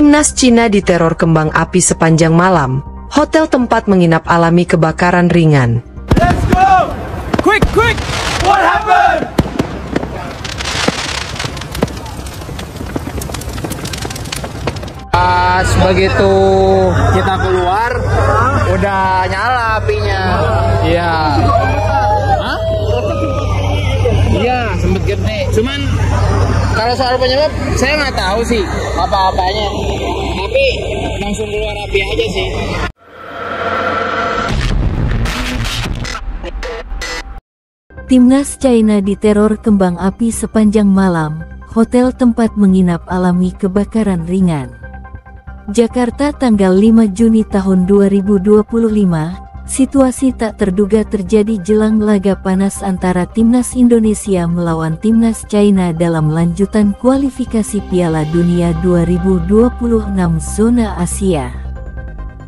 Timnas Cina diteror kembang api sepanjang malam. Hotel tempat menginap alami kebakaran ringan. Let's go! Quick, quick! What happened? Pas begitu kita keluar, udah nyala apinya. Iya. Hah? Iya, sempet gede. Cuman kalau soal penyebab, saya nggak tahu sih apa-apanya. Tapi langsung keluar api aja sih. Timnas China diteror kembang api sepanjang malam. Hotel tempat menginap alami kebakaran ringan. Jakarta tanggal 5 Juni tahun 2025, situasi tak terduga terjadi jelang laga panas antara Timnas Indonesia melawan Timnas China dalam lanjutan kualifikasi Piala Dunia 2026 zona Asia.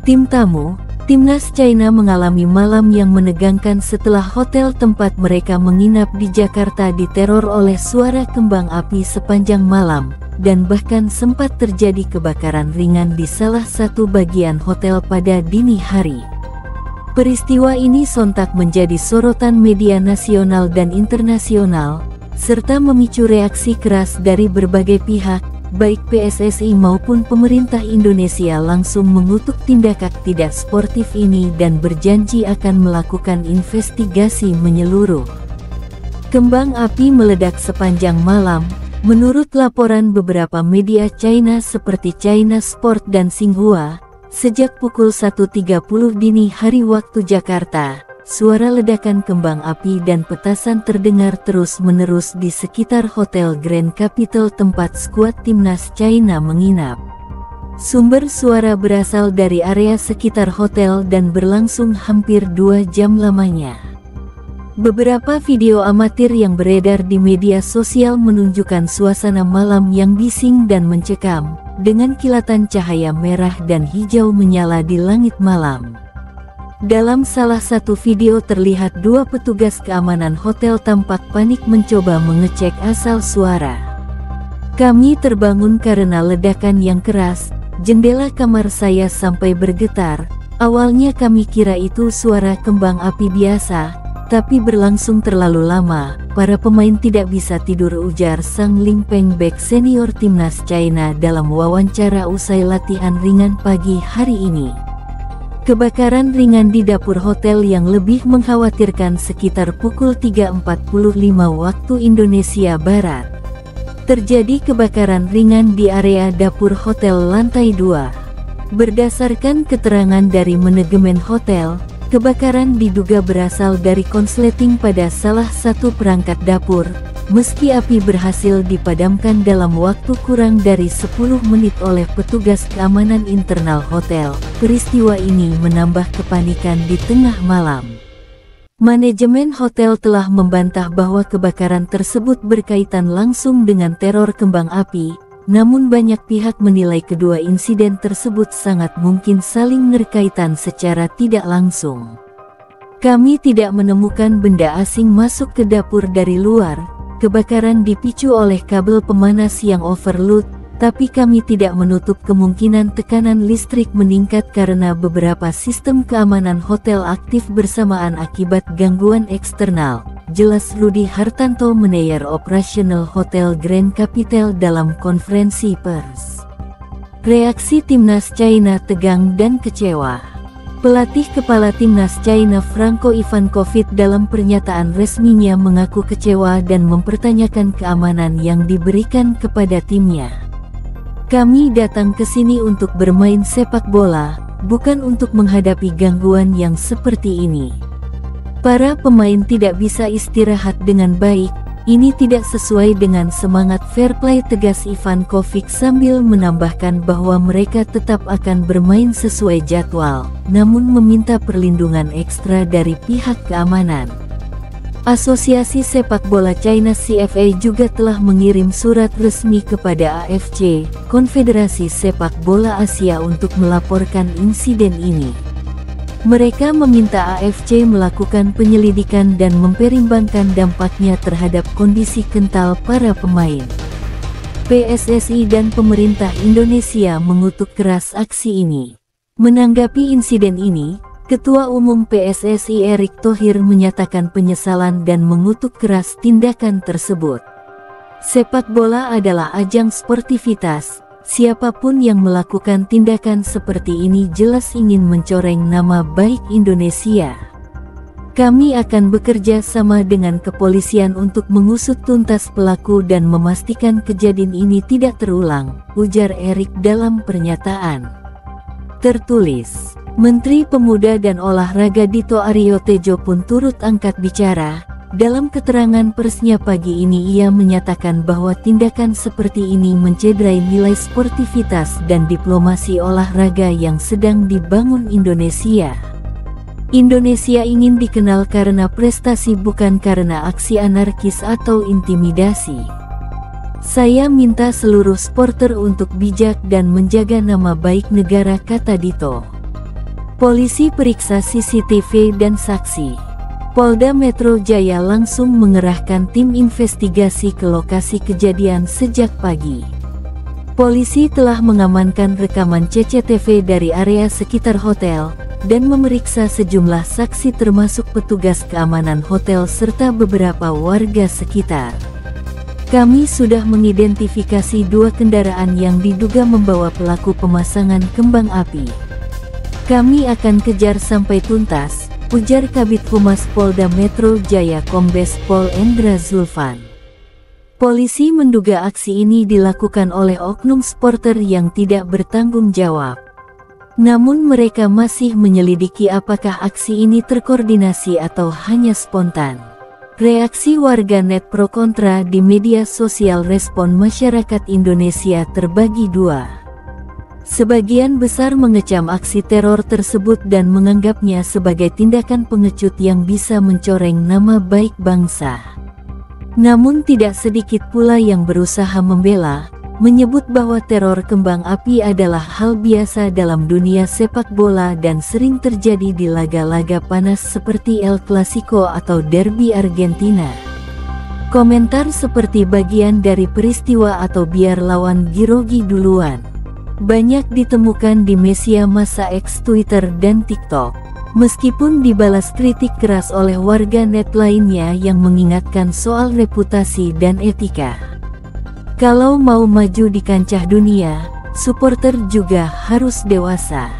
Tim tamu, Timnas China mengalami malam yang menegangkan setelah hotel tempat mereka menginap di Jakarta diteror oleh suara kembang api sepanjang malam, dan bahkan sempat terjadi kebakaran ringan di salah satu bagian hotel pada dini hari. Peristiwa ini sontak menjadi sorotan media nasional dan internasional, serta memicu reaksi keras dari berbagai pihak, baik PSSI maupun pemerintah Indonesia langsung mengutuk tindakan tidak sportif ini dan berjanji akan melakukan investigasi menyeluruh. Kembang api meledak sepanjang malam. Menurut laporan beberapa media China seperti China Sport dan Xinhua, sejak pukul 1.30 dini hari waktu Jakarta, suara ledakan kembang api dan petasan terdengar terus-menerus di sekitar Hotel Grand Capital tempat skuad Timnas China menginap. Sumber suara berasal dari area sekitar hotel dan berlangsung hampir 2 jam lamanya. Beberapa video amatir yang beredar di media sosial menunjukkan suasana malam yang bising dan mencekam, dengan kilatan cahaya merah dan hijau menyala di langit malam. Dalam salah satu video terlihat 2 petugas keamanan hotel tampak panik mencoba mengecek asal suara. "Kami terbangun karena ledakan yang keras, jendela kamar saya sampai bergetar. Awalnya kami kira itu suara kembang api biasa, tapi berlangsung terlalu lama, para pemain tidak bisa tidur," ujar Sang Ling Peng bek senior Timnas China dalam wawancara usai latihan ringan pagi hari ini. Kebakaran ringan di dapur hotel yang lebih mengkhawatirkan sekitar pukul 3.45 waktu Indonesia Barat. Terjadi kebakaran ringan di area dapur hotel lantai 2. Berdasarkan keterangan dari manajemen hotel, kebakaran diduga berasal dari konsleting pada salah satu perangkat dapur. Meski api berhasil dipadamkan dalam waktu kurang dari 10 menit oleh petugas keamanan internal hotel, peristiwa ini menambah kepanikan di tengah malam. Manajemen hotel telah membantah bahwa kebakaran tersebut berkaitan langsung dengan teror kembang api, namun banyak pihak menilai kedua insiden tersebut sangat mungkin saling berkaitan secara tidak langsung. "Kami tidak menemukan benda asing masuk ke dapur dari luar. Kebakaran dipicu oleh kabel pemanas yang overload, tapi kami tidak menutup kemungkinan tekanan listrik meningkat karena beberapa sistem keamanan hotel aktif bersamaan akibat gangguan eksternal," jelas Rudi Hartanto, manajer operasional Hotel Grand Capital dalam konferensi pers. Reaksi Timnas China tegang dan kecewa. Pelatih kepala Timnas China Franco Ivankov dalam pernyataan resminya mengaku kecewa dan mempertanyakan keamanan yang diberikan kepada timnya. "Kami datang ke sini untuk bermain sepak bola, bukan untuk menghadapi gangguan yang seperti ini. Para pemain tidak bisa istirahat dengan baik, ini tidak sesuai dengan semangat fair play," tegas Ivankov sambil menambahkan bahwa mereka tetap akan bermain sesuai jadwal, namun meminta perlindungan ekstra dari pihak keamanan. Asosiasi Sepak Bola China CFA juga telah mengirim surat resmi kepada AFC, Konfederasi Sepak Bola Asia, untuk melaporkan insiden ini. Mereka meminta AFC melakukan penyelidikan dan mempertimbangkan dampaknya terhadap kondisi mental para pemain. PSSI dan pemerintah Indonesia mengutuk keras aksi ini. Menanggapi insiden ini, Ketua Umum PSSI Erick Thohir menyatakan penyesalan dan mengutuk keras tindakan tersebut. Sepak bola adalah ajang sportivitas, siapapun yang melakukan tindakan seperti ini jelas ingin mencoreng nama baik Indonesia. Kami akan bekerja sama dengan kepolisian untuk mengusut tuntas pelaku dan memastikan kejadian ini tidak terulang, ujar Erick dalam pernyataan tertulis. Menteri Pemuda dan Olahraga Dito Aryo Tejo pun turut angkat bicara. Dalam keterangan persnya pagi ini ia menyatakan bahwa tindakan seperti ini mencederai nilai sportivitas dan diplomasi olahraga yang sedang dibangun Indonesia. Indonesia ingin dikenal karena prestasi bukan karena aksi anarkis atau intimidasi. Saya minta seluruh supporter untuk bijak dan menjaga nama baik negara, kata Dito. Polisi periksa CCTV dan saksi. Polda Metro Jaya langsung mengerahkan tim investigasi ke lokasi kejadian sejak pagi. Polisi telah mengamankan rekaman CCTV dari area sekitar hotel dan memeriksa sejumlah saksi termasuk petugas keamanan hotel serta beberapa warga sekitar. Kami sudah mengidentifikasi 2 kendaraan yang diduga membawa pelaku pemasangan kembang api. Kami akan kejar sampai tuntas, ujar Kabid Humas Polda Metro Jaya Kombes Pol Endra Zulfan. Polisi menduga aksi ini dilakukan oleh oknum supporter yang tidak bertanggung jawab. Namun mereka masih menyelidiki apakah aksi ini terkoordinasi atau hanya spontan. Reaksi warganet pro kontra di media sosial. Respon masyarakat Indonesia terbagi 2. Sebagian besar mengecam aksi teror tersebut dan menganggapnya sebagai tindakan pengecut yang bisa mencoreng nama baik bangsa. Namun tidak sedikit pula yang berusaha membela, menyebut bahwa teror kembang api adalah hal biasa dalam dunia sepak bola dan sering terjadi di laga-laga panas seperti El Clasico atau Derby Argentina. Komentar seperti bagian dari peristiwa atau biar lawan girogi duluan banyak ditemukan di media massa X, Twitter, dan TikTok. Meskipun dibalas kritik keras oleh warganet lainnya yang mengingatkan soal reputasi dan etika. Kalau mau maju di kancah dunia, supporter juga harus dewasa.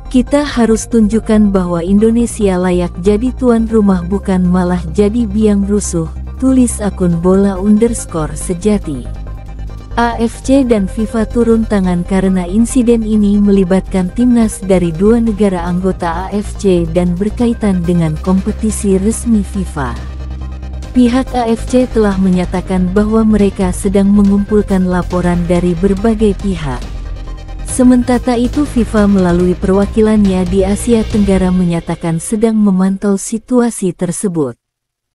Kita harus tunjukkan bahwa Indonesia layak jadi tuan rumah bukan malah jadi biang rusuh, tulis akun bola_sejati. AFC dan FIFA turun tangan karena insiden ini melibatkan timnas dari 2 negara anggota AFC dan berkaitan dengan kompetisi resmi FIFA. Pihak AFC telah menyatakan bahwa mereka sedang mengumpulkan laporan dari berbagai pihak. Sementara itu FIFA melalui perwakilannya di Asia Tenggara menyatakan sedang memantau situasi tersebut.